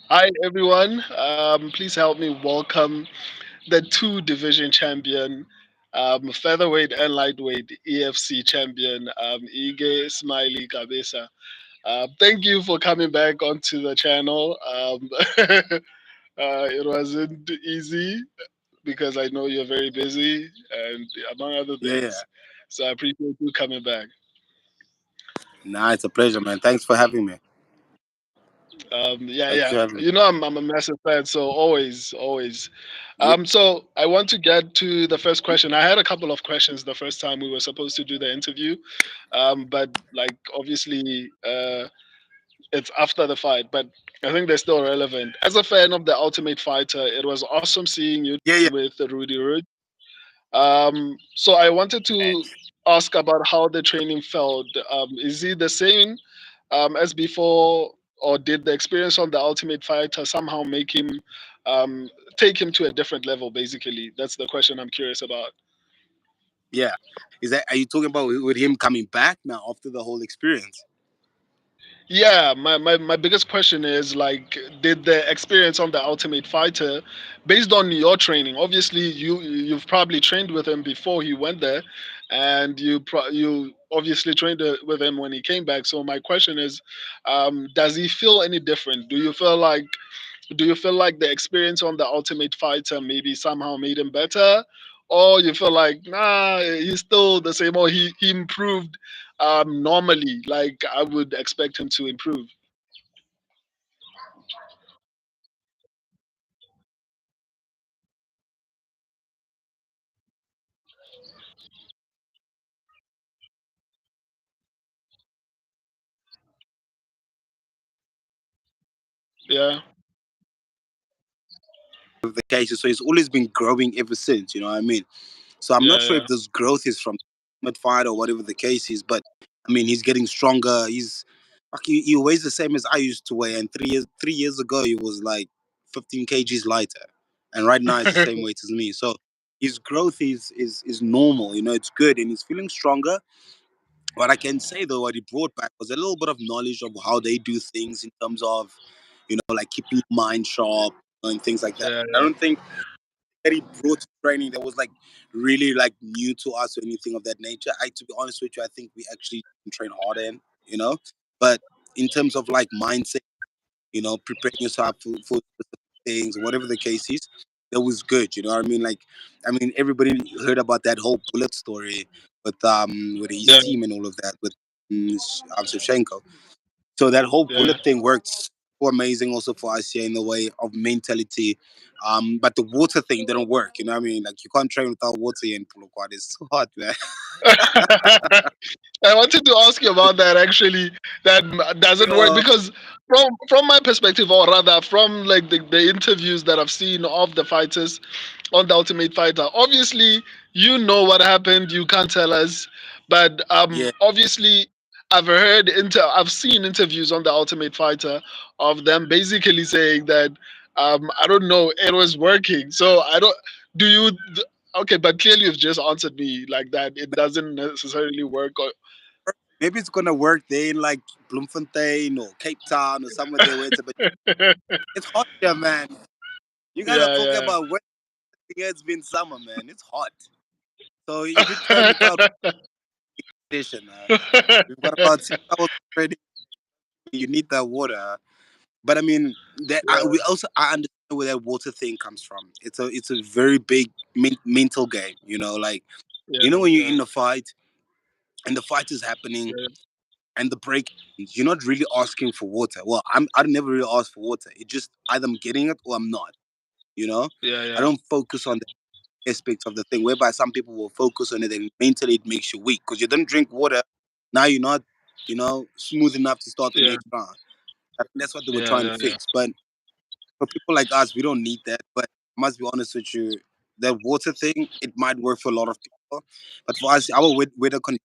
Hi, everyone. Please help me welcome the two division champion, featherweight and lightweight EFC champion, Igeu Kabesa. Thank you for coming back onto the channel. It wasn't easy because I know you're very busy and among other Yeah, yeah. things. So I appreciate you coming back. Nah, it's a pleasure, man. Thanks for having me. Yeah, Thanks yeah. for having me. I'm a massive fan, so always, always. Yeah, So I want to get to the first question. I had a couple of questions the first time we were supposed to do the interview, but like obviously it's after the fight, but I think they're still relevant. As a fan of the Ultimate Fighter, it was awesome seeing you yeah, yeah. with Rudy Rude. So I wanted to ask about how the training felt. Is it the same as before, or did the experience on the Ultimate Fighter somehow make him um, take him to a different level? Basically, that's the question I'm curious about. Yeah. Is that? Are you talking about with him coming back now after the whole experience? Yeah, my biggest question is like, did the experience on the Ultimate Fighter, based on your training, obviously you've probably trained with him before he went there, and you obviously trained with him when he came back. So my question is, does he feel any different? Do you feel like the experience on the Ultimate Fighter maybe somehow made him better, or you feel like nah, he's still the same, or he improved normally, like I would expect him to improve? Yeah, With the cases, so he's always been growing ever since. You know what I mean? So I'm not yeah, sure yeah, if this growth is from mid fight or whatever the case is, but I mean he's getting stronger. He's like he weighs the same as I used to weigh, and 3 years ago he was like 15 kgs lighter, and right now he's the same weight as me. So his growth is normal. You know, it's good, and he's feeling stronger. What I can say though, what he brought back was a little bit of knowledge of how they do things in terms of, like keeping your mind sharp and things like that. yeah, I don't think that he brought to training that was like really like new to us or anything of that nature. To be honest with you, I think we actually train harder in, but in terms of like mindset, preparing yourself for specific things, whatever the case is, that was good. You know what I mean? Like, I mean, everybody heard about that whole bullet story with his yeah, team and all of that with Shevchenko. So that whole yeah. bullet thing worked so amazing also for us here in the way of mentality. But the water thing didn't work. You know what I mean? Like you can't train without water here in Polokwane. It's so hot, man. I wanted to ask you about that actually. That doesn't work Yo, because from my perspective, or rather from like the interviews that I've seen of the fighters on the Ultimate Fighter, obviously you know what happened. You can't tell us, but yeah. obviously I've seen interviews on the Ultimate Fighter of them basically saying that I don't know, it was working. So I don't. Do you? Okay, but clearly you've just answered me like that. It doesn't necessarily work. Or, Maybe it's gonna work there in like Bloemfontein or Cape Town or somewhere there where but it's hot here, man. You guys are yeah, talking yeah. about when it's been summer, man. It's hot. So if you train without station, we've got about 6 hours already. You need that water. But I mean, Yeah, I understand where that water thing comes from. It's a very big mental game. Like yeah, when you're yeah, in the fight and the fight is happening yeah, and the break, you're not really asking for water. Well, I never really ask for water. It just either I'm getting it or I'm not. You know, yeah, I yeah, don't focus on the aspects of the thing. Whereby some people will focus on it and mentally it makes you weak because you don't drink water. Now you're not, smooth enough to start the yeah, next round. I think that's what they were yeah, trying to yeah, yeah. fix. But for people like us, we don't need that. But I must be honest with you, that water thing, it might work for a lot of people. But for us, our weather condition,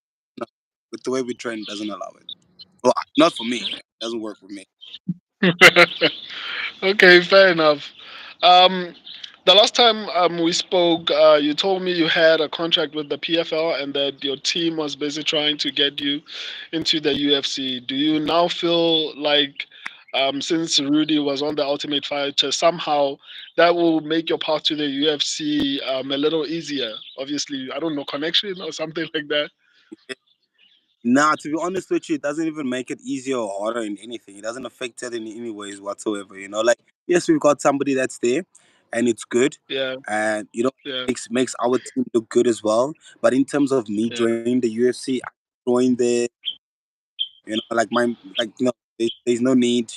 with the way we train, doesn't allow it. Well, not for me. It doesn't work with me. Okay, fair enough. Um, the last time we spoke, you told me you had a contract with the PFL and that your team was busy trying to get you into the UFC. Do you now feel like since Rudy was on the Ultimate Fighter, somehow that will make your path to the UFC a little easier. Obviously, I don't know, connection or something like that. Nah, to be honest with you, it doesn't even make it easier or harder in anything. It doesn't affect it in any ways whatsoever. You know, like yes, we've got somebody that's there, and it's good, Yeah, and yeah, makes our team look good as well. But in terms of me yeah, joining the UFC, I joined there. Like there's no need.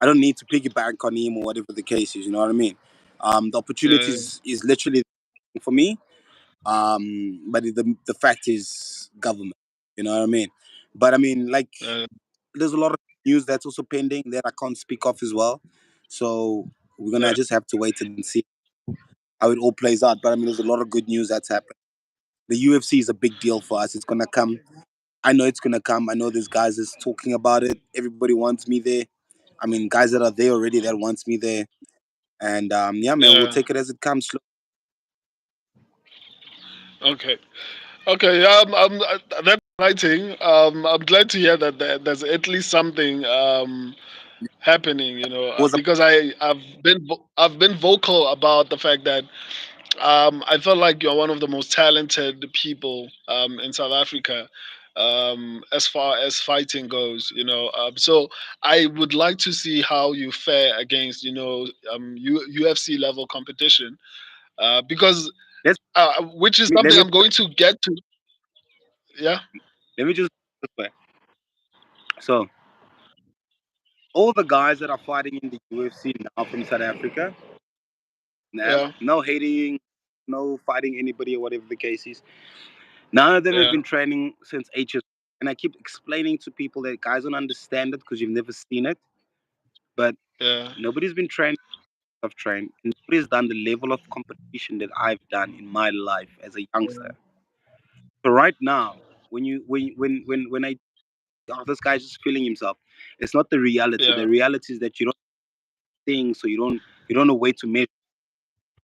I don't need to piggyback on him or whatever the case is. You know what I mean? The opportunity yeah, is literally for me. But the fact is government. You know what I mean? But I mean, like, yeah, there's a lot of news that's also pending that I can't speak of as well. So we're gonna yeah, just have to wait and see how it all plays out. But I mean, there's a lot of good news that's happened. The UFC is a big deal for us. It's gonna come. I know it's gonna come. I know there's guys that's talking about it. Everybody wants me there. I mean, guys that are there already that wants me there. And yeah, man, we'll yeah. take it as it comes. Okay. Okay, yeah, that's exciting. I'm glad to hear that there's at least something happening. It was a Because I've been vocal about the fact that I feel like you're one of the most talented people in South Africa, as far as fighting goes. So I would like to see how you fare against UFC level competition, because let's which is let something me I'm going to get to. Yeah, let me just put it this way. So all the guys that are fighting in the UFC now from South Africa, nah, yeah, no hating, no fighting anybody or whatever the case is. None of them have yeah, been training since HS. And I keep explaining to people that guys don't understand it because you've never seen it. But yeah, nobody's been trained. I've trained. And nobody's done the level of competition that I've done in my life as a youngster. So right now, when I this guy's just feeling himself, it's not the reality. yeah, The reality is that you don't think, so you don't know where to measure.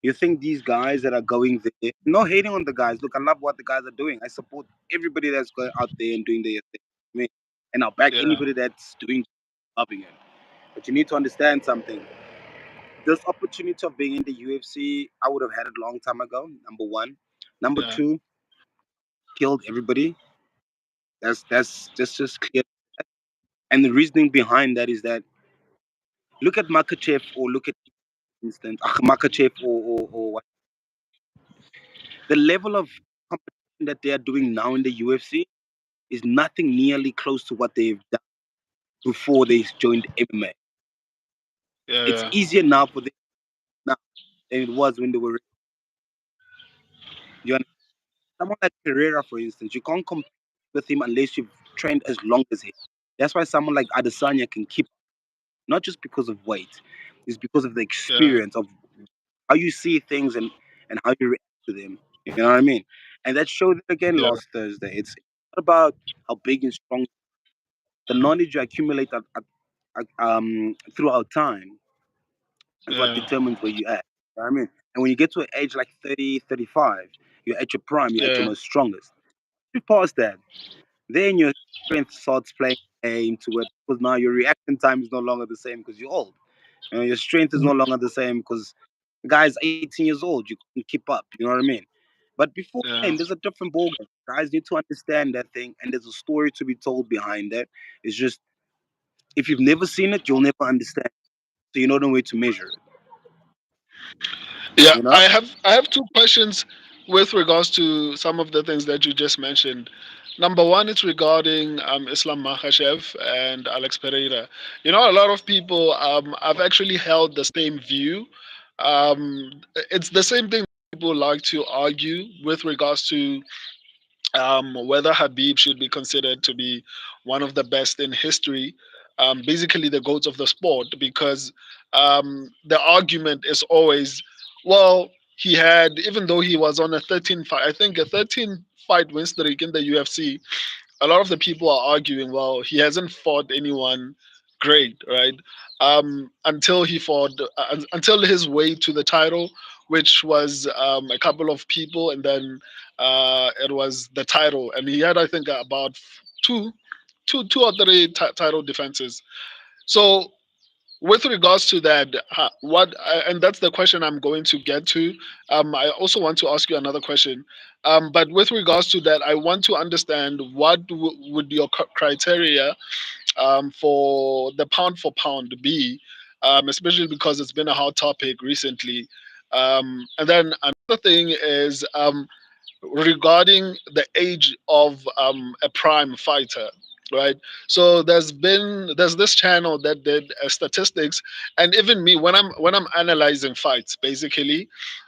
You think these guys that are going there, no hating on the guys. Look, I love what the guys are doing. I support everybody that's going out there and doing their thing. I mean, and I'll back yeah, anybody that's doing loving it. But you need to understand something. This opportunity of being in the UFC, I would have had it long time ago. Number one. Number yeah, two, killed everybody. That's just clear. And the reasoning behind that is that look at Makachev or look at instance Makachev or what the level of competition that they are doing now in the UFC is nothing nearly close to what they've done before they joined MMA. yeah, It's yeah, easier now for them now than it was when they were. You understand? Someone like Pereira, for instance, you can't compete with him unless you've trained as long as him. That's why someone like Adesanya can keep, not just because of weight, it's because of the yeah, experience of how you see things and how you react to them. You know what I mean? And that showed again yeah, last Thursday. It's not about how big and strong the knowledge you accumulate throughout time is what yeah, determines where you at. You know what I mean? And when you get to an age like 30, 35, you're at your prime, you're at your yeah, most strongest. You pass that, then your strength starts playing into it because now your reaction time is no longer the same because you're old. Your strength is no longer the same because the guy's 18 years old. You can keep up. You know what I mean? But before then, yeah. there's a different ballgame. Guys need to understand that thing, and there's a story to be told behind that. It's just if you've never seen it, you'll never understand. So you don't know where to measure it. Yeah, You know? I have two questions with regards to some of the things that you just mentioned. Number one is regarding Islam Makhachev and Alex Pereira. A lot of people have actually held the same view. It's the same thing people like to argue with regards to whether Habib should be considered to be one of the best in history, basically the goats of the sport, because the argument is always, well, he had, even though he was on a 13 fight, I think a 13 fight win streak in the UFC, a lot of the people are arguing, well, he hasn't fought anyone great, right? Until he fought, until his way to the title, which was a couple of people, and then it was the title, and he had, I think, about two or three title defenses. So. with regards to that, and that's the question I'm going to get to. I also want to ask you another question. But with regards to that, I want to understand what would your criteria for the pound for pound be, especially because it's been a hot topic recently. And then another thing is regarding the age of a prime fighter, right? So there's this channel that did statistics, and even me when I'm analyzing fights, basically,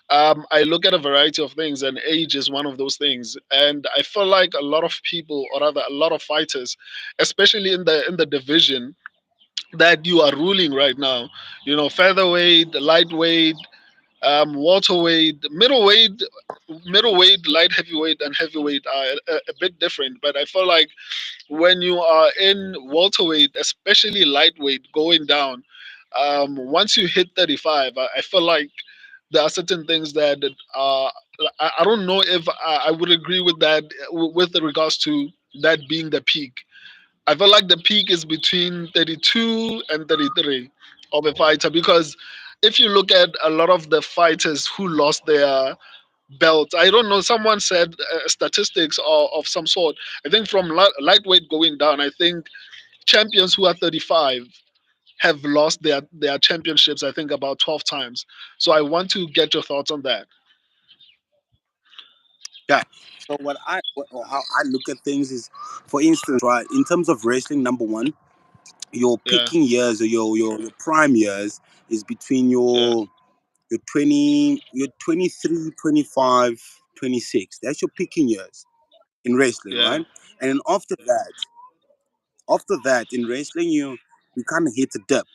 I look at a variety of things, and age is one of those things. And I feel like a lot of people, or rather a lot of fighters, especially in the division that you are ruling right now, featherweight, lightweight, welterweight, middleweight, light heavyweight, and heavyweight are a bit different. But I feel like when you are in welterweight, especially lightweight, going down, once you hit 35, I feel like there are certain things that I don't know if I would agree with that with regards to that being the peak. I feel like the peak is between 32 and 33 of a fighter, because if you look at a lot of the fighters who lost their belt, I don't know, someone said statistics of some sort. I think from lightweight going down, I think champions who are 35 have lost their championships, I think about 12 times. So I want to get your thoughts on that. Yeah. So or how I look at things is, for instance, right, in terms of wrestling, number one, your Yeah, picking years or your prime years is between yeah, your 20, your 23, 25, 26. That's your picking years in wrestling, yeah, right? And then after that in wrestling, you kind of hit a dip.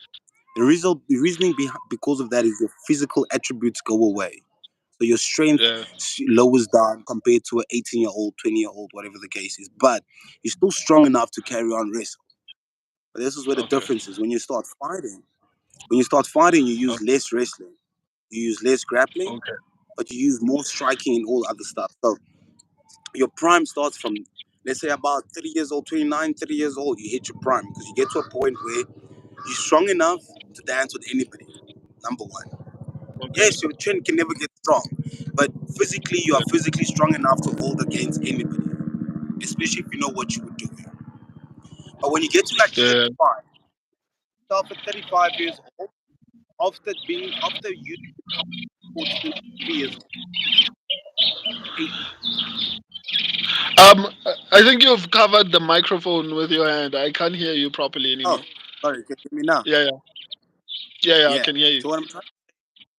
The reasoning because of that is your physical attributes go away. So your strength yeah. lowers down compared to an 18-year-old, 20-year-old, whatever the case is. But you're still strong enough to carry on wrestle. But this is where the Okay, difference is. When you start fighting, you use okay, less wrestling, you use less grappling, okay, but you use more striking and all other stuff. So your prime starts from, let's say, about 30 years old, 29, 30 years old. You hit your prime because you get to a point where you're strong enough to dance with anybody. Number one. okay. Yes, your chin can never get strong, but physically, you are Yeah, physically strong enough to hold against anybody, especially if you know what you were doing. But when you get to like yeah. 35, yourself at 35 years old, after you 14, 3 years old, 8, I think you've covered the microphone with your hand. I can't hear you properly oh, anymore. sorry, can you hear me now? Yeah, yeah, yeah, yeah. I Yeah. can hear you. So what I'm trying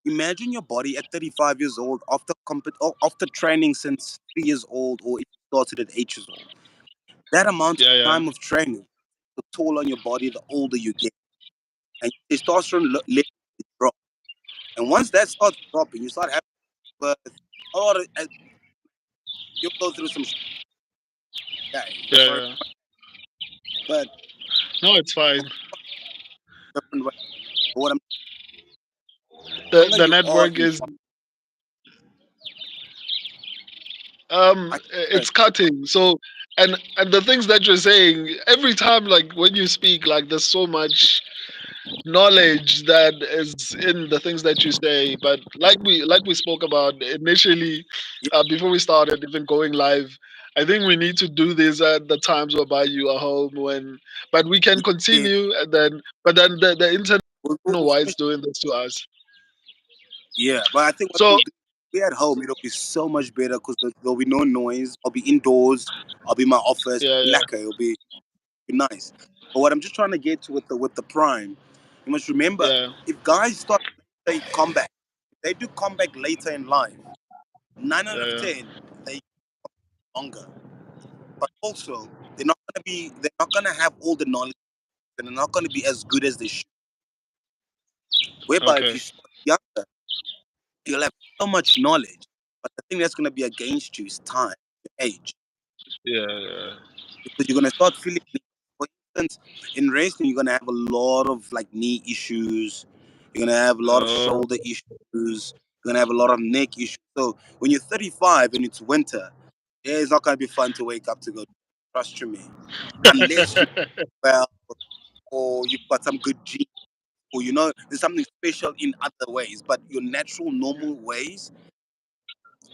imagine your body at 35 years old after training since 3 years old, or if you started at 8 years old. That amount of Yeah, yeah, time of training, the toll on your body, the older you get, and testosterone level drop. And once that starts dropping, you start having birth. Or you'll go through some yeah. yeah, Sorry, yeah. but No, it's fine. different way. But what I'm The longer the you are network in, is I it's cutting. So and the things that you're saying every time, like when you speak, like there's so much knowledge that is in the things that you say. But like we spoke about initially, yeah, before we started even going live, I think we need to do this at the times whereby you are home, when but we can yeah. continue, and then but then the internet, I don't know We'll why switch. it's doing this to us. Yeah, but I think what So we'll do, be at home, it'll be so much better because there'll be no noise. I'll be indoors. I'll be in my office. yeah, yeah, Lekker. It'll be nice. But what I'm just trying to get to with the prime, you must remember, yeah, if guys start say comeback, they do comeback later in life. Nine out of yeah, ten, they longer. But also, they're not gonna have all the knowledge, and they're not gonna be as good as they should. yeah. Whereby if Okay. you start younger, you'll have so much knowledge. But the thing that's gonna be against you is time, your age. Yeah, yeah. Because you're gonna start feeling, for instance, in wrestling, you're gonna have a lot of like knee issues, you're gonna have a lot of Oh, shoulder issues, you're gonna have a lot of neck issues. So when you're 35 and it's winter, yeah, it's not gonna be fun to wake up to go. Trust you me, unless you well or you've got some good genes. or there's something special in other ways, but your natural normal ways,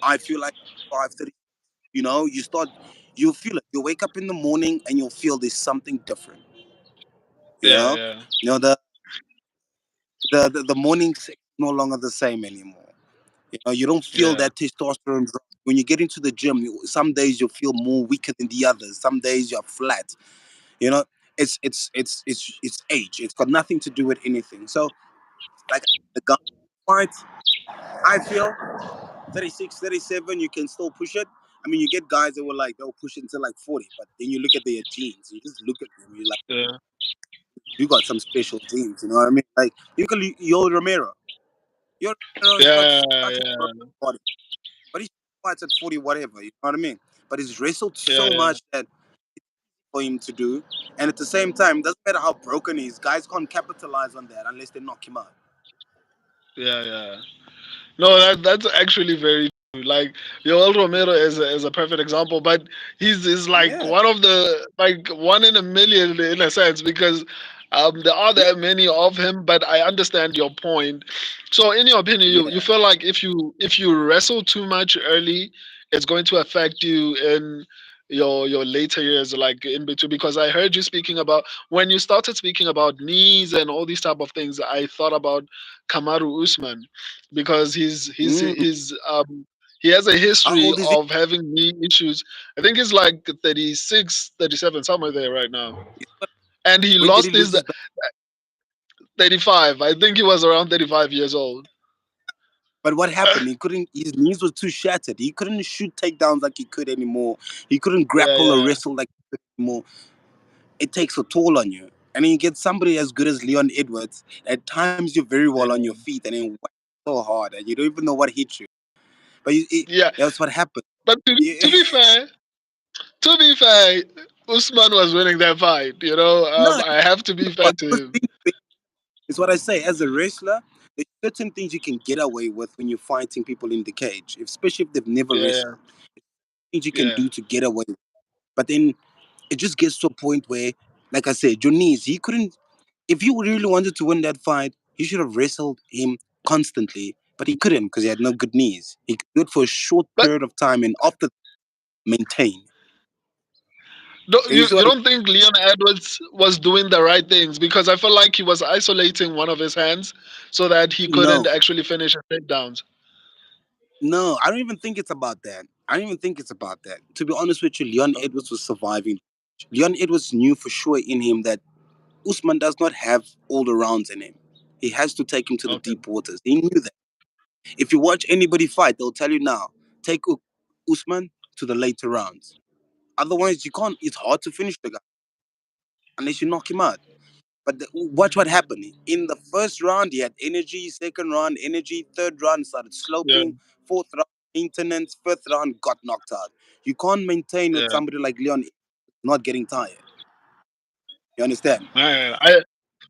I feel like 5:30. You start, you feel it. You wake up in the morning and you'll feel there's something different. You Yeah, know, yeah, you know the morning sex is no longer the same anymore. You don't feel yeah, that testosterone drop when you get into the gym. Some days you feel more weaker than the others. Some days you're flat. You know, it's age. It's got nothing to do with anything. So, like the gun fight, I feel 36, 37, you can still push it. I mean, you get guys that were like they'll push it until like 40, but then you look at their genes. You just look at them. You're like, yeah, you got some special genes. You know what I mean? Like you can Yo Romero. Yo Romero has got yeah, such a strong yeah, body, but he fights at 40, whatever. You know what I mean? But he's wrestled yeah, so yeah, much that for him to do, and at the same time, doesn't matter how broken he is, guys can't capitalize on that unless they knock him out. yeah, yeah. No, that's actually very true. Like Yoel Romero is a perfect example, but he's like Yeah, one of the like one in a million in a sense because there are yeah, that many of him. But I understand your point. So, in your opinion, you yeah. feel like if you wrestle too much early, it's going to affect you in your later years, like in between. Because I heard you speaking about when you started speaking about knees and all these type of things. I thought about Kamaru Usman because Mm. he has a How history old is he? of having knee issues. I think he's like 36, 37, somewhere there right now. And he When did he lost lose his his back? 35. I think he was around 35 years old. But what happened? He couldn't. His knees were too shattered. He couldn't shoot takedowns like he could anymore. He couldn't Yeah, grapple or yeah, wrestle like he could anymore. It takes a toll on you. And then you get somebody as good as Leon Edwards. At times you're very well on your yeah. feet, and then whack so hard, and you don't even know what hit you. But Yeah. that's what happened. But Yeah. to be fair, Usman was winning that fight. No, I have to be fair but to those him. things, it's what I say. As a wrestler, there's certain things you can get away with when you're fighting people in the cage, especially if they've never Yeah, wrestled. Things you can yeah, do to get away. But then it just gets to a point where, like I said, your knees, he couldn't, if you really wanted to win that fight, you should have wrestled him constantly. But he couldn't because he had no good knees. He could do it for a short but period of time and after maintain. And you you see you what don't think Leon Edwards was doing the right things because I feel like he was isolating one of his hands so that he couldn't no, actually finish his takedowns. no, I don't even think it's about that. I don't even think it's about that. To be honest with you, Leon Edwards was surviving. Leon Edwards knew for sure in him that Usman does not have all the rounds in him. He has to take him to the Okay. deep waters. He knew that. If you watch anybody fight, they'll tell you now, take Usman to the later rounds. Otherwise, you can't. It's hard to finish the guy unless you knock him out. But watch what happened. In the first round, he had energy. Second round, energy. Third round, started Yeah, sloping. Fourth round, maintenance. Fifth round, got knocked out. You can't maintain with yeah. somebody like Leon not getting tired. You understand? Man,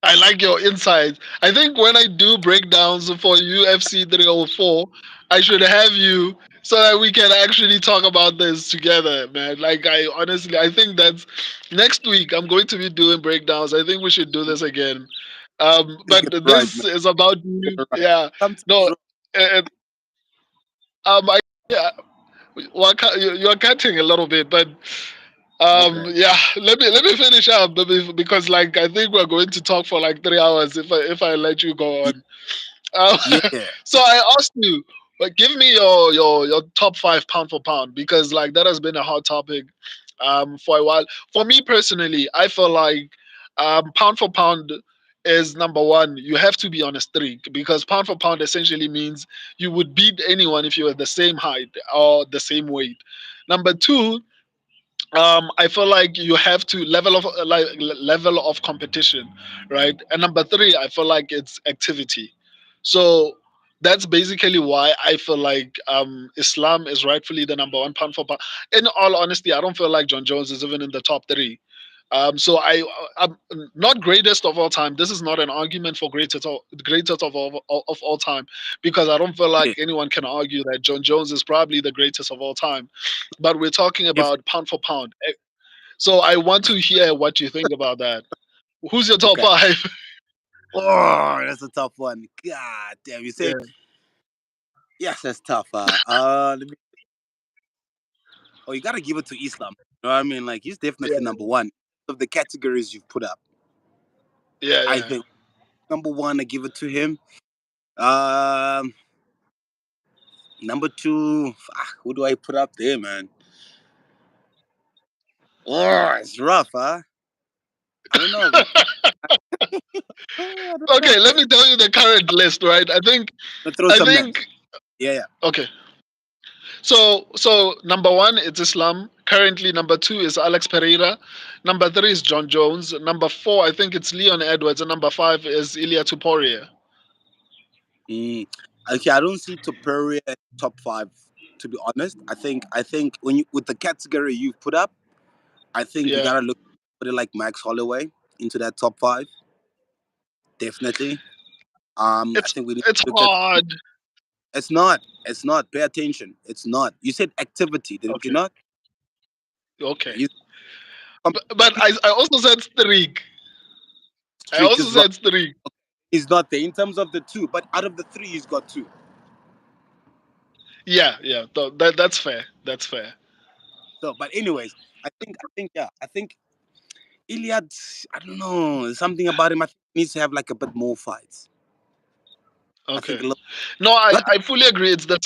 I like your insights. I think when I do breakdowns for UFC 304, I should have you so that we can actually talk about this together, man. Like I honestly, I think that's next week. I'm going to be doing breakdowns. I think we should do this again. But You're right, this man. is about you. You're right. Yeah. Sometimes, No. Uh, I yeah. Well, you're cutting a little bit, but okay. yeah, let me finish up because like I think we're going to talk for like 3 hours if I let you go Y- on. Um, Yeah. so I asked you, but give me your top five pound for pound because like that has been a hot topic for a while. For me personally, I feel like pound for pound is number one. You have to be on a streak because pound for pound essentially means you would beat anyone if you were the same height or the same weight. Number two, I feel like you have to level of competition, right? And number three, I feel like it's activity. So that's basically why I feel like Islam is rightfully the number one pound for pound. In all honesty, I don't feel like John Jones is even in the top three. So I'm not greatest of all time. This is not an argument for greatest of all time, because I don't feel Yeah. like anyone can argue that John Jones is probably the greatest of all time. But we're talking If about pound for pound. So I want to hear what you think about that. Who's your top okay. five? Oh, that's a tough one. God damn, you say Yeah, yes, that's tough. Let me, oh, you gotta give it to Islam. You know what I mean? Like he's definitely yeah, number one of the categories you've put up. yeah, I yeah. think number one, I give it to him. Um, Number two, who do I put up there, man? Oh, it's rough, huh? I don't know, man. I don't know. Okay, let me tell you the current list, right? Let's throw I some names. think. Yeah, yeah. Okay, so number one it's Islam. Currently, number two is Alex Pereira. Number three is John Jones. Number four, I think it's Leon Edwards, and number five is Ilya Tuporia. Mm. Okay, I don't see Topuria top five. To be honest, I think when you with the category you've put up, I think you Yeah, gotta look put it like Max Holloway into that top five. Definitely. I it's think we need it's to look at. hard. It's not. It's not. Pay attention. It's not. You said activity, didn't you Okay, not? okay, You but I also said streak. I streak also is right. said streak. He's not there in terms of the two, but out of the three, he's got two. Yeah, yeah, that's fair. That's fair. So, but anyways, yeah, I think Iliad. I don't know something about him. I think he needs to have like a bit more fights. I think Okay. a little. No, Not I fully agree. It's the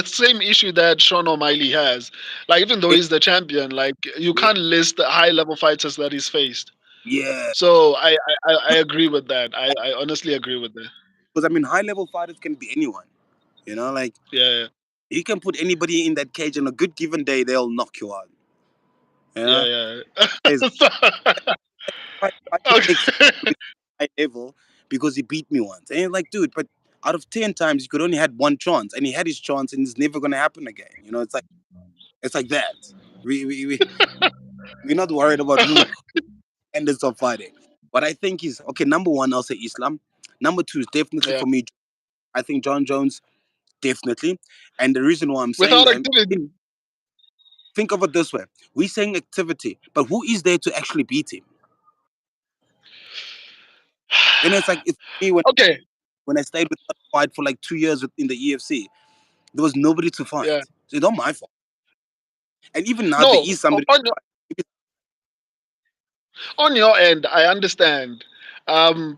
same issue that Sean O'Malley has. Like even though it, he's the champion, like you yeah, can't list the high level fighters that he's faced. yeah. So I agree with that. I honestly agree with that. Because I mean, high level fighters can be anyone. You know, like Yeah, you can put anybody in that cage on a good given day, they'll knock you out. You know, yeah, There's- yeah. why you take someone Okay. with high level because he beat me once, and you're like, dude, but out of 10 times, you could only had one chance, and he had his chance, and it's never gonna happen again. You know, it's like that. We we're not worried about who ends up fighting. But I think he's okay. Number one, I'll say Islam. Number two is definitely Yeah. for me. I think John Jones definitely. And the reason why I'm saying Without that, activity. think of it this way: we're saying activity, but who is there to actually beat him? You know, it's like it's me Okay. when I stayed with that fight for like 2 years in the EFC. There was nobody to Yeah. fight, so it's not my fault. And even now, there No, is somebody to on fight. on your end, I understand.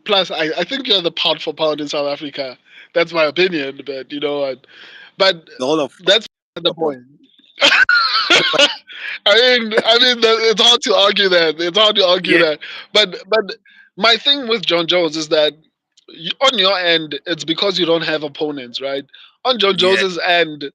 Plus, I think you're the pound for pound in South Africa. That's my opinion, but you know what? But The whole of that's the point. no, but It's hard to argue that. It's hard to argue yeah, that. But my thing with John Jones is that on your end, it's because you don't have opponents, right? On John yeah, Jones's end,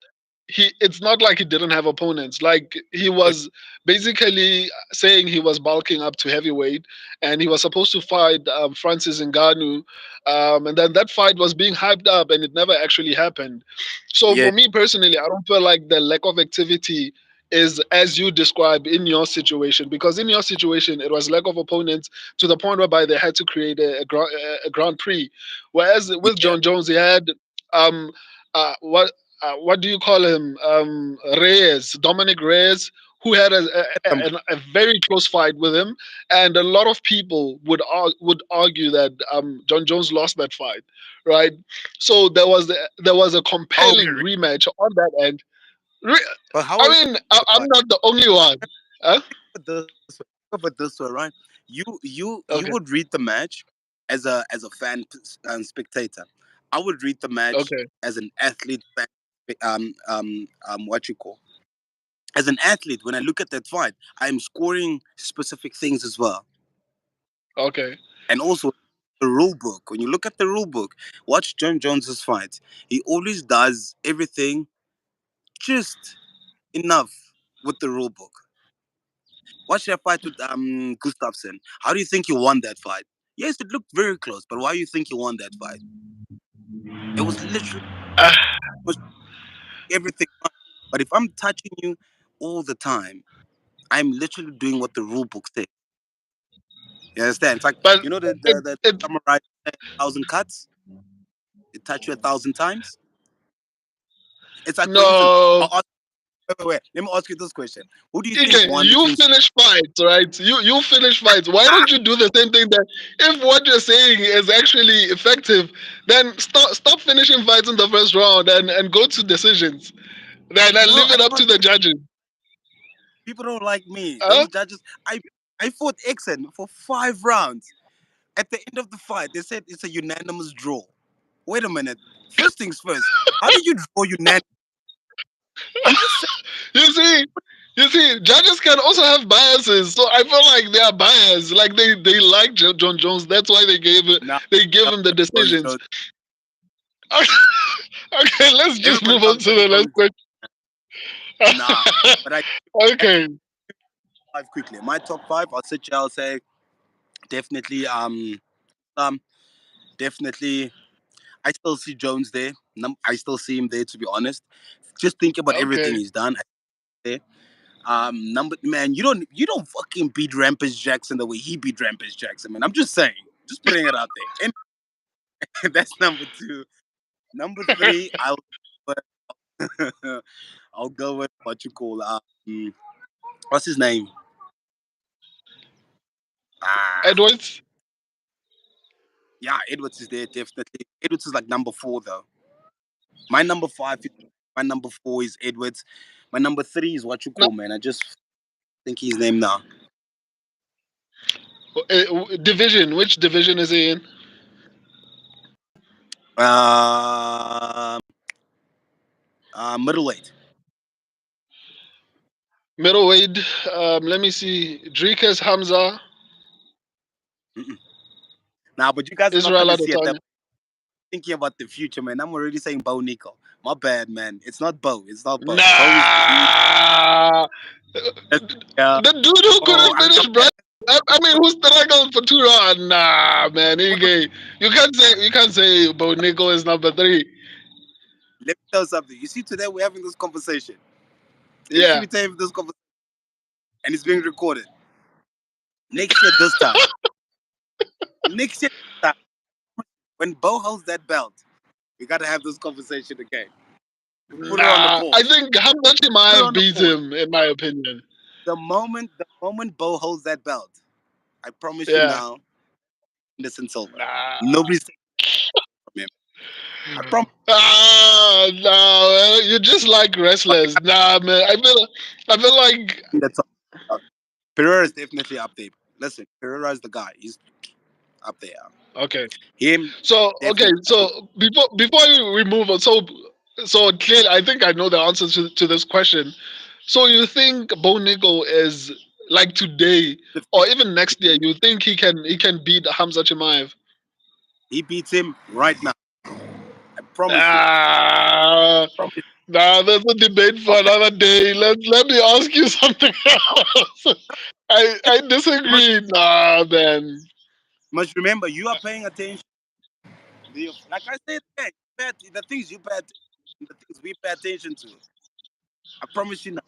it's not like he didn't have opponents. Like he but was basically saying he was bulking up to heavyweight, and he was supposed to fight Francis Ngannou, and then that fight was being hyped up, and it never actually happened. So yeah, for me personally, I don't feel like the lack of activity is as you describe in your situation, because in your situation it was lack of opponents to the point whereby they had to create a Grand Prix, whereas with yeah. John Jones he had um what do you call him, Reyes, Dominic Reyes, who had Some, a very close fight with him, and a lot of people would argue that John Jones lost that fight, right? So there was a oh, compelling really? rematch on that end. Re- But how I are mean, you? I'm not the only one. Huh? This way. Think of it this way, right? You Okay, would read the match as a fan and spectator. I would read the match okay, as an athlete fan. What you call as an athlete when I look at that fight, I am scoring specific things as well, okay. and also the rule book. When you look at the rule book, watch John Jones's fight. He always does everything just enough with the rule book. Watch that fight with Gustafsson. How do you think he won that fight? Yes, it looked very close, but why do you think he won that fight? It was literally Uh, almost everything right. But if I'm touching you all the time, I'm literally doing what the rule book says. You understand? It's like but you know the it, the, the it samurai saying 1,000 cuts. It touch you 1,000 times. It's like for instance, no. wait. Let me ask you this question: who do you think Okay, won you between? finish fights, right? You finish fights. Why don't you do the same thing that if what you're saying is actually effective, then stop finishing fights in the first round and go to decisions. Then No, leave I it up don't. to the judges. People don't like me. Huh? Those judges. I fought Exxon for 5 rounds. At the end of the fight, they said it's a unanimous draw. Wait a minute. First things first. How do you draw unanimous? I'm just saying. You see, judges can also have biases. So I feel like they are biased. Like they like John Jones. That's why Nah, they gave nah, him the Jones, decisions. Jones. Okay, let's just Everybody move on loves to John the next Jones. Nah, question. but I Okay, five quickly. My top five. I'll sit here. I'll say definitely. Um, definitely. I still see Jones there. I still see him there. To be honest, just think about everything okay. he's done. Number man, you don't fucking beat Rampage Jackson the way he beat Rampage Jackson, man. I'm just saying, just putting it out there. And that's number two. Number three, I'll go with what you call what's his name? Ah, Edwards. yeah, Edwards is there definitely. Edwards is like number four though. My number five, my number four is Edwards. My number three is what you No, call, man. I just think his name now. division. Which division is he in? Um, Middleweight. Middleweight. Let me see. Drikes Hamza. Mm-mm. Nah, but you guys are not Israel gonna see it. Adesanya. Thinking about the future, man. I'm already saying Bo Nico. My bad, man. It's not Bo. It's not Bo. Bo is Nah. yeah. The dude who Oh, couldn't finish, bro. I mean, who struggled for 2 rounds? Nah, man. wait, wait, You can't say Bo Nico is number three. let me tell you something. You see, today we're having this conversation. You see, Yeah. we're having this conversation, and it's being recorded. Next year, this time. Next year, this time. When Bo holds that belt, we gotta have this conversation again. We put it on the Nah. I pause. think Hamza Put it Chimaev on the beat pause. him, in my opinion. The moment Bo holds that belt, I promise you Yeah. now, Anderson Silva. Nah. Nobody's taking it from him. I promise. Ah, no, man. You just like wrestlers. Nah, man. I feel like That's all. Pereira is definitely up there. Listen, Pereira is the guy. He's up there. okay. Him, So okay, definitely. so before we move on, so clearly, I think I know the answer to this question. So you think Bo Nickal is like today The or future. even next year? You think he can beat Hamza Chimaev? He beats him right now. I promise you. Ah, Promise. nah, that's a debate for Okay. another day. Let me ask you something else. I Must, disagree. Nah, man. must remember, you are paying attention. Like I said, hey, the things you pay attention, the things we pay attention to. I promise you now.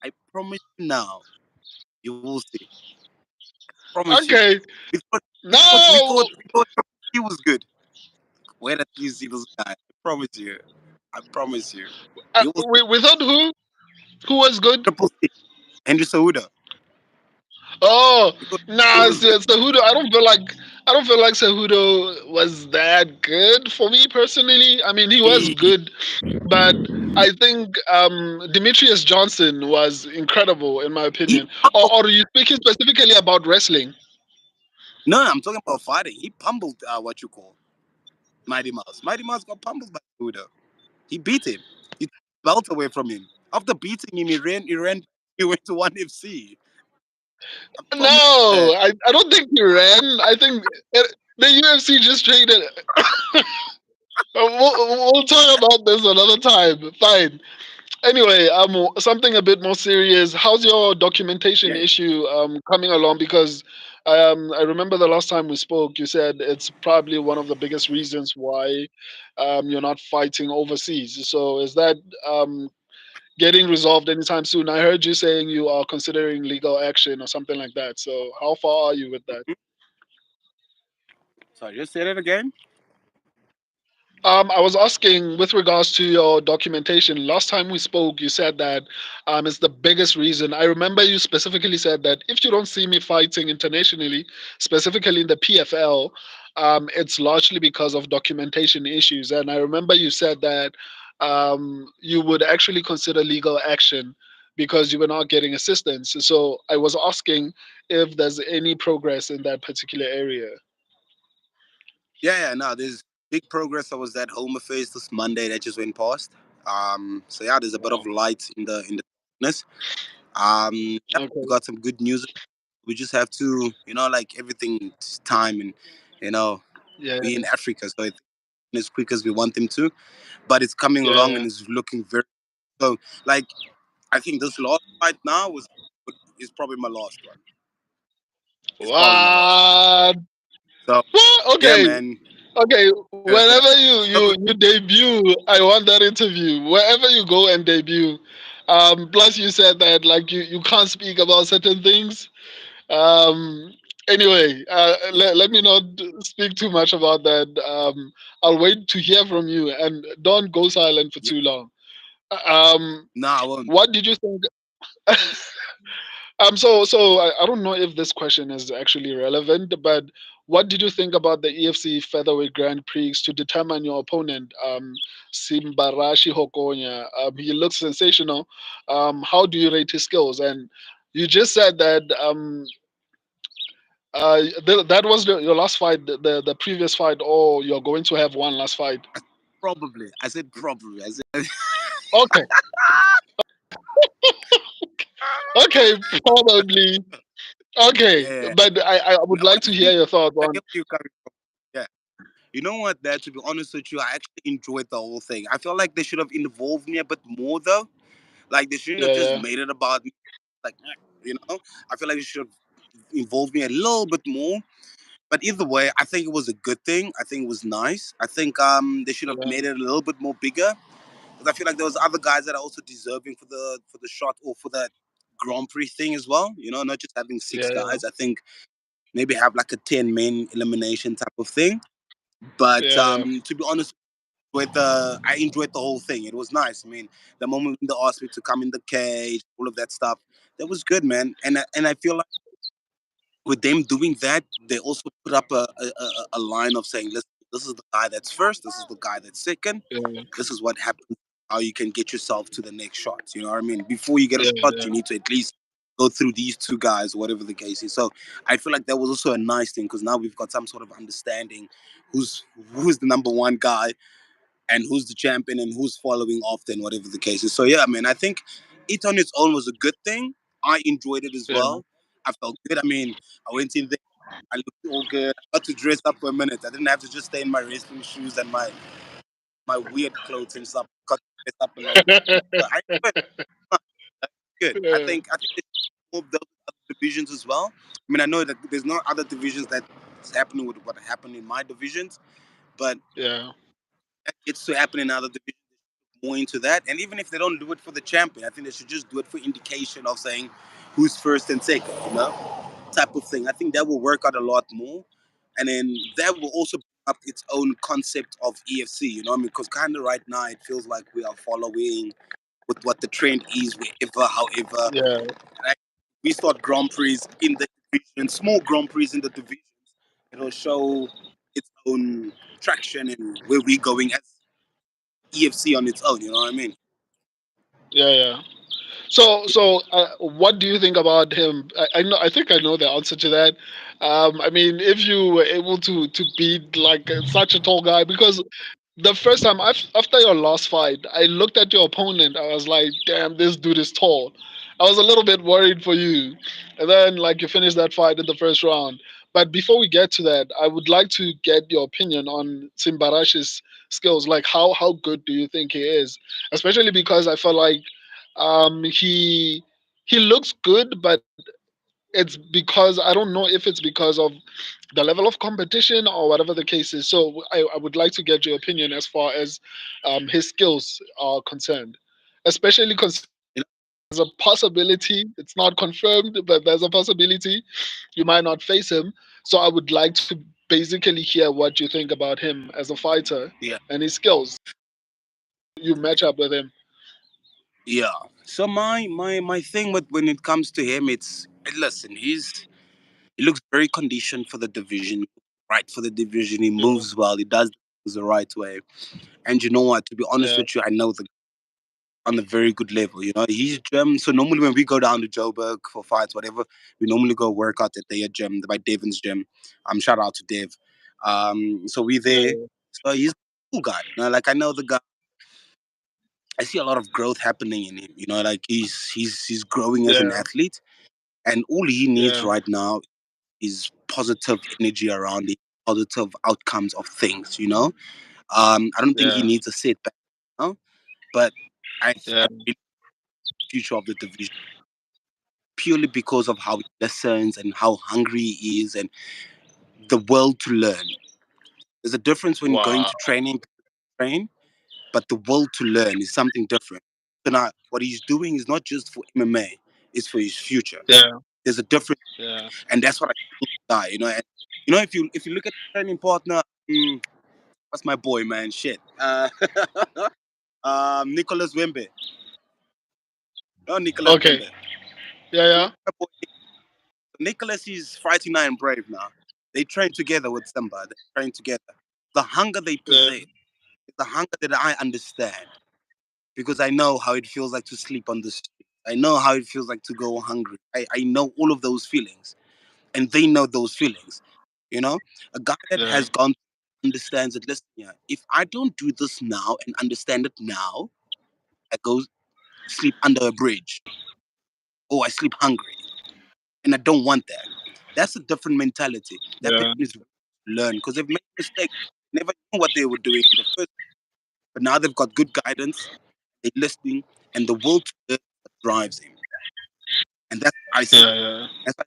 I promise you now. You will see. Promise you. Okay. We thought, we thought, we No. thought, we thought he was good. Wait until you see this guy. I promise you. I promise you. You will see. Without who? Who was good? Triple C. Henry Cejudo. Oh, Because nah, Cejudo's good. Cejudo. I don't feel like Cejudo was that good for me personally. I mean, he was He, good, but I think Demetrius Johnson was incredible in my he opinion. pummeled. Or are you speaking specifically about wrestling? No, I'm talking about fighting. He pummeled what you call Mighty Mouse. Mighty Mouse got pummeled by Cejudo. He beat him. He took the belt away from him. After beating him, he went to one FC. I No, promise you that. I don't think he ran. I think the UFC just traded. We'll talk about this another time. Fine. Anyway, something a bit more serious. How's your documentation Yeah. issue coming along? Because I remember the last time we spoke, you said it's probably one of the biggest reasons why you're not fighting overseas. So is that getting resolved anytime soon? I heard you saying you are considering legal action or something like that. So how far are you with that? So just say that again. I was asking with regards to your documentation. Last time we spoke, you said that it's the biggest reason. I remember you specifically said that if you don't see me fighting internationally, specifically in the PFL, it's largely because of documentation issues. And I remember you said that you would actually consider legal action because you were not getting assistance. So I was asking if there's any progress in that particular area. Yeah, yeah, no, there's big progress. I was at Home Affairs this Monday that just went past. So yeah, there's a bit of Wow. light in the darkness. Yeah, we Okay. got some good news. We just have to, like everything, it's time, and you know, Yeah. we in Africa, so it's as quick as we want them to. But it's coming along Yeah. and it's looking very so. Like I think this last fight now is probably my last one. It's probably my last one. What? So What? yeah, Okay. man. Okay. Whenever you Look, you you debut, I want that interview. Wherever you go and debut. Plus you said that like you can't speak about certain things. Um. Anyway, let me not speak too much about that. I'll wait to hear from you and don't go silent for yeah, too long. Um. no, I won't. What did you think? I don't know if this question is actually relevant, but what did you think about the EFC featherweight Grand Prix to determine your opponent, Simbarashi Hokonya? He looks sensational. How do you rate his skills? And you just said that that was your last fight, the previous fight, or you're going to have one last fight. I, probably. I said probably. I said Okay, okay, probably. Okay, yeah. but I would No, like but to the hear thing, your thoughts I on. get where you're coming from. Yeah. You know what, Dad? To be honest with you, I actually enjoyed the whole thing. I felt like they should have involved me a bit more, though. Like they shouldn't have Yeah, just yeah, made it about me. Like, I feel like they should have involved me a little bit more. But either way, I think it was a good thing. I think it was nice. I think they should have made yeah, it a little bit more bigger because I feel like there was other guys that are also deserving for the shot or for that Grand Prix thing as well. Not just having six yeah, yeah. guys. I think maybe have like a 10 men elimination type of thing. But Yeah, yeah, to be honest, I enjoyed the whole thing. It was nice. I mean, the moment when they asked me to come in the cage, all of that stuff, that was good, man. And I feel like with them doing that, they also put up a line of saying, listen, this is the guy that's first, this is the guy that's second, yeah, this is what happens, how you can get yourself to the next shot. You know what I mean? Before you get a yeah, shot, yeah, you need to at least go through these two guys, whatever the case is. So I feel like that was also a nice thing because now we've got some sort of understanding who's the number one guy and who's the champion and who's following often, whatever the case is. So yeah, man, I think it on its own was a good thing. I enjoyed it as yeah, well. I felt good. I mean, I went in there, I looked all good. I got to dress up for a minute. I didn't have to just stay in my wrestling shoes and my weird clothes and stuff. I got to dress up a little bit. So I enjoyed it. That's good. yeah, I think there's more of those other divisions as well. I mean, I know that there's no other divisions that's happening with what happened in my divisions, but yeah, that gets to happen in other divisions more into that. And even if they don't do it for the champion, I think they should just do it for indication of saying who's first and second, type of thing. I think that will work out a lot more. And then that will also bring up its own concept of EFC, you know what I mean? Because kind of right now it feels like we are following with what the trend is, wherever, however. yeah, Right? We start Grand Prix in the division, small Grand Prix in the divisions. It'll show its own traction and where we're going as EFC on its own, you know what I mean? yeah, yeah. So, what do you think about him? I know. I think I know the answer to that. I mean, if you were able to beat like such a tall guy, because the first time after your last fight, I looked at your opponent. I was like, "Damn, this dude is tall." I was a little bit worried for you, and then like you finished that fight in the first round. But before we get to that, I would like to get your opinion on Simbarash's skills. Like, how good do you think he is? Especially because I feel like he looks good, but it's because I don't know if it's because of the level of competition or whatever the case is. So I would like to get your opinion as far as his skills are concerned, especially considering You know, there's a possibility, it's not confirmed, but there's a possibility you might not face him. So I would like to basically hear what you think about him as a fighter Yeah, and his skills. You match up with him. yeah. So my thing with when it comes to him, it's listen. He looks very conditioned for the division, right for the division. He Yeah, moves well. He does things the right way. And you know what? To be honest yeah, with you, I know the on a very good level. You know, he's gym. So normally when we go down to Joburg for fights, whatever, we normally go work out at their gym, by Devon's gym. Shout out to Dev. So we there. yeah, So he's a cool guy. You know, like I know the guy. I see a lot of growth happening in him. You know, like he's growing as an yeah, athlete, and all he needs yeah, right now is positive energy around it, positive outcomes of things. You know, I don't think he yeah, needs a setback. You know? But yeah, I really future of the division purely because of how he listens and how hungry he is and the will to learn. There's a difference when going wow, to training, train, but the will to learn is something different. So now, what he's doing is not just for MMA; it's for his future. yeah, There's a difference, yeah. and that's what I think, guy. You know, and if you look at the training partner, what's my boy, man? Shit, Nicholas Wembe. Oh, Nicholas Okay, Wembe. yeah, yeah, My boy Nicholas is fighting now and Brave now. They train together with Simba. They train together. The hunger they yeah, possess is the hunger that I understand because I know how it feels like to sleep on the street. I know how it feels like to go hungry. I know all of those feelings, and they know those feelings. You know, a guy that yeah, has gone understands it. Listen, yeah, if I don't do this now and understand it now, I go sleep under a bridge or I sleep hungry, and I don't want that. That's a different mentality. That person yeah, is learn because they've made mistakes. Never knew what they were doing in the first, but now they've got good guidance. They're listening, and the will to learn drives him, and that's what I see. yeah, yeah, That's the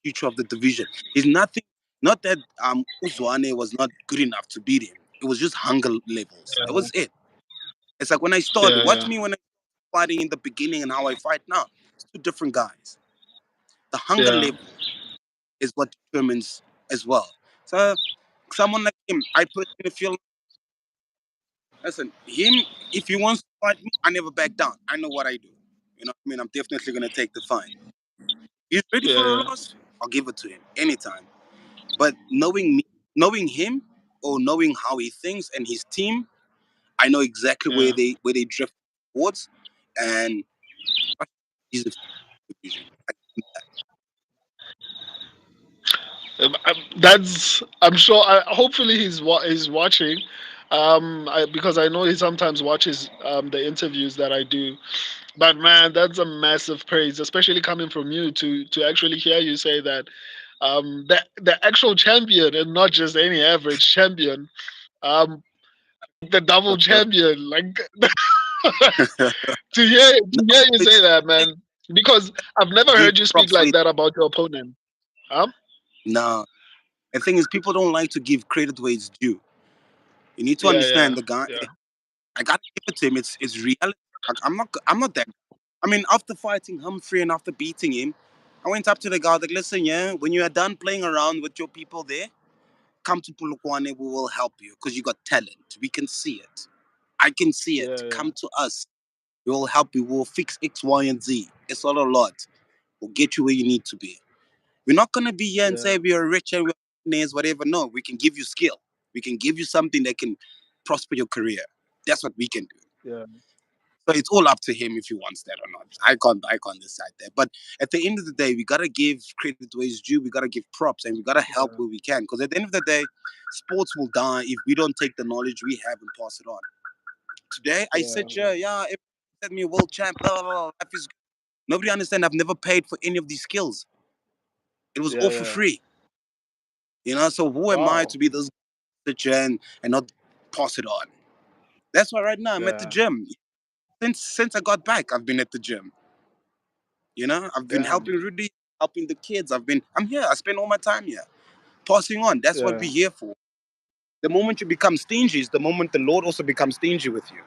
future of the division. He's nothing. Not that Uzwane was not good enough to beat him. It was just hunger levels. That was it. It's like when I started. yeah, Watch yeah, me when I was fighting in the beginning and how I fight now. It's two different guys. The hunger yeah, level is what determines as well. So someone like him, I personally feel, listen, him, if he wants to fight me, I never back down. I know what I do. You know what I mean? I'm definitely gonna take the fight. He's ready yeah, for a yeah, loss, I'll give it to him anytime. But knowing me, knowing him or knowing how he thinks and his team, I know exactly yeah. where they drift towards, and he's the division. That's. I'm sure. Hopefully, he's watching, because I know he sometimes watches the interviews that I do. But man, that's a massive praise, especially coming from you to actually hear you say that the actual champion and not just any average champion, um, the double champion, like No, to hear you say it's that, man, because I've never give heard you speak props for like it. that about your opponent. Huh? No, the thing is, people don't like to give credit where it's due. You need to Yeah, yeah, understand the guy. yeah, I gotta give it to him. It's reality. Like, I'm not that. I mean, after fighting Humphrey and after beating him, I went up to the guy like, listen, yeah, when you are done playing around with your people there, come to Polokwane. We will help you because you got talent. We can see it. I can see it. yeah, yeah, Come to us. We will help you. We'll fix X, Y, and Z. It's not a lot. We'll get you where you need to be. We're not gonna be here and yeah, say we are rich and we're millionaires, whatever. No, we can give you skill. We can give you something that can prosper your career. That's what we can do. yeah, So it's all up to him if he wants that or not. I can't decide that. But at the end of the day, we gotta give credit where it's due. We gotta give props and we gotta help yeah, where we can. Because at the end of the day, sports will die if we don't take the knowledge we have and pass it on. Today, I yeah, sit here, yeah, if you said me a world champ, blah, blah, blah, life is good. Nobody understand. I've never paid for any of these skills. It was yeah, all for yeah. free. So who am I Wow. to be this sit here and not pass it on? That's why right now I'm at the Yeah, gym. Since I got back, I've been at the gym. I've been damn. helping Rudy, helping the kids. I'm here. I spend all my time here. Passing on. That's what Yeah. we're here for. The moment you become stingy is the moment the Lord also becomes stingy with you.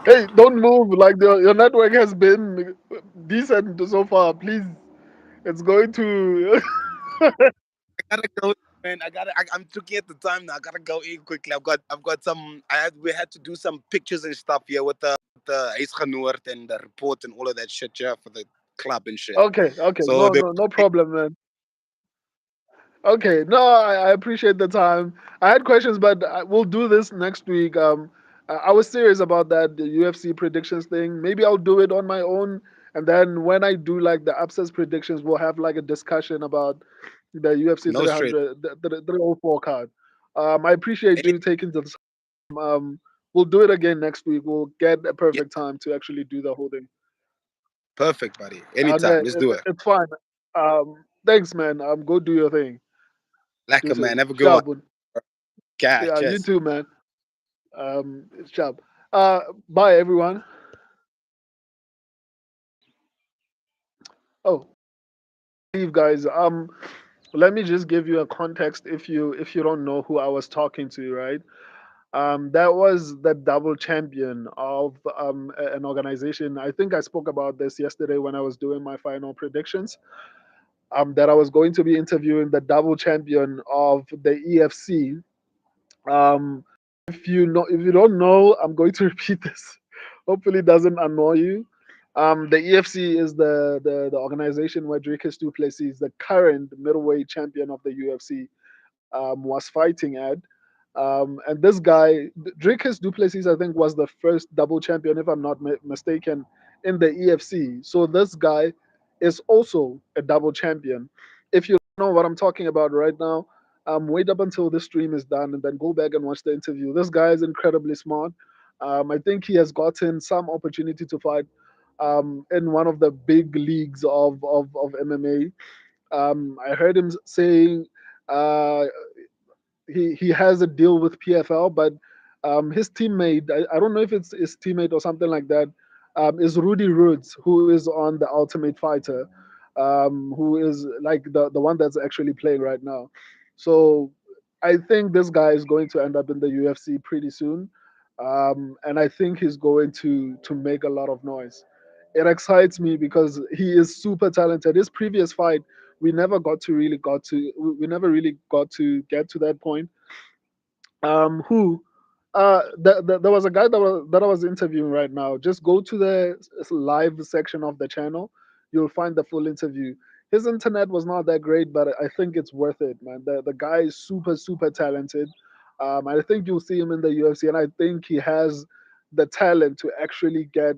Hey, don't move. Like your network has been decent so far. Please, it's going to. I gotta go. man, I'm looking at the time now. I gotta go in quickly. I've got some. We had to do some pictures and stuff here with the Huisgenoord and the report and all of that shit, yeah, for the club and shit. Okay, okay, So no, they, no, no problem, man. Okay, no, I appreciate the time. I had questions, but we'll do this next week. I was serious about that the UFC predictions thing. Maybe I'll do it on my own, and then when I do like the upsets predictions, we'll have like a discussion about the UFC no stress. 300, the 304 card. I appreciate Any you taking the time. We'll do it again next week. We'll get a Yeah, perfect time to actually do the whole thing. perfect, buddy. Okay, Anytime. Let's do it. it's fine. Thanks, man. Go do your thing. Lekker, man. Deuces. Have a good one. Sharp. God, Yeah, you cheers. too, man. Sharp. Bye, everyone. Oh, leave, guys. Let me just give you a context if you don't know who I was talking to, right? That was the double champion of an organization. I think I spoke about this yesterday when I was doing my final predictions. That I was going to be interviewing the double champion of the EFC. Um, if you don't know, I'm going to repeat this. Hopefully, it doesn't annoy you. The EFC is the organization where Drake Du Plessis, the current middleweight champion of the UFC, was fighting at. And this guy, Drake Du Plessis, I think, was the first double champion, if I'm not mistaken, in the EFC. So this guy is also a double champion. If you don't know what I'm talking about right now, wait up until this stream is done and then go back and watch the interview. This guy is incredibly smart. I think he has gotten some opportunity to fight in one of the big leagues of MMA. I heard him saying uh, he has a deal with PFL, but his teammate, I don't know if it's his teammate or something like that, is Rudy Roods, who is on the Ultimate Fighter, who is like the one that's actually playing right now. So I think this guy is going to end up in the UFC pretty soon, and I think he's going to make a lot of noise. It excites me because he is super talented. His previous fight, we never really got to get to that point. Who there was a guy that I was interviewing right now. Just go to the live section of the channel. You'll find the full interview. His internet was not that great, but I think it's worth it, man. The guy is super talented. I think you'll see him in the UFC, and I think he has the talent to actually get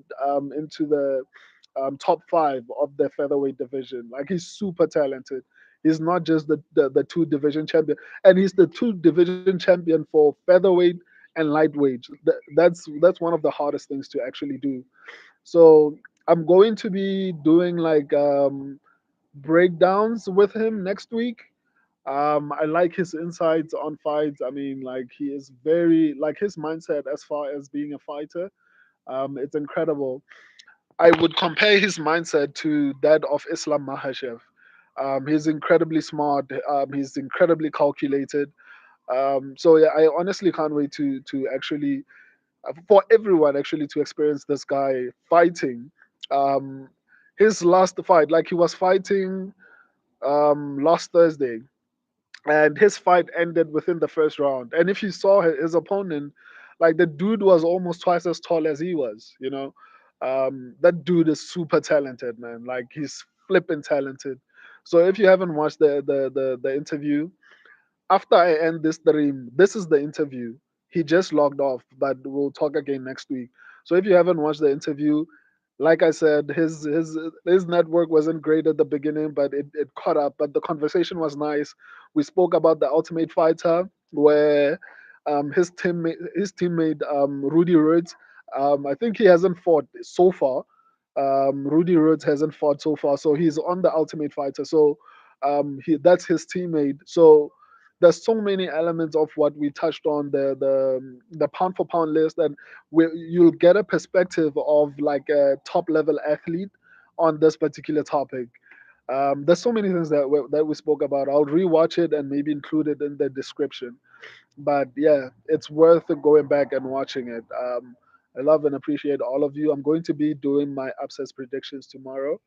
into the top five of the featherweight division. Like he's super talented. He's not just the two division champion, and he's the two division champion for featherweight and lightweight. That's one of the hardest things to actually do. So I'm going to be doing like breakdowns with him next week. I like his insights on fights. I mean, like he is very like his mindset as far as being a fighter. It's incredible. I would compare his mindset to that of Islam Mahashev. He's incredibly smart. He's incredibly calculated. So yeah, I honestly can't wait to actually for everyone actually to experience this guy fighting. Um, his last fight, like he was fighting last Thursday, and his fight ended within the first round. And if you saw his opponent, like the dude was almost twice as tall as he was. That dude is super talented, man. Like he's flipping talented. So if you haven't watched the interview, after I end this stream, this is the interview. He just logged off, but we'll talk again next week. So if you haven't watched the interview, like I said, his network wasn't great at the beginning, but it caught up. But the conversation was nice. We spoke about the Ultimate Fighter, where his teammate Rudy Rhodes, I think he hasn't fought so far. Rudy Rhodes hasn't fought so far, so he's on the Ultimate Fighter. So that's his teammate. So there's so many elements of what we touched on the pound for pound list, and you'll get a perspective of like a top level athlete on this particular topic. There's so many things that we spoke about. I'll rewatch it and maybe include it in the description. But yeah, it's worth going back and watching it. I love and appreciate all of you. I'm going to be doing my upsets predictions tomorrow.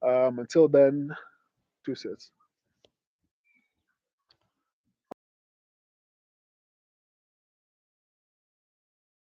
Until then, two sets.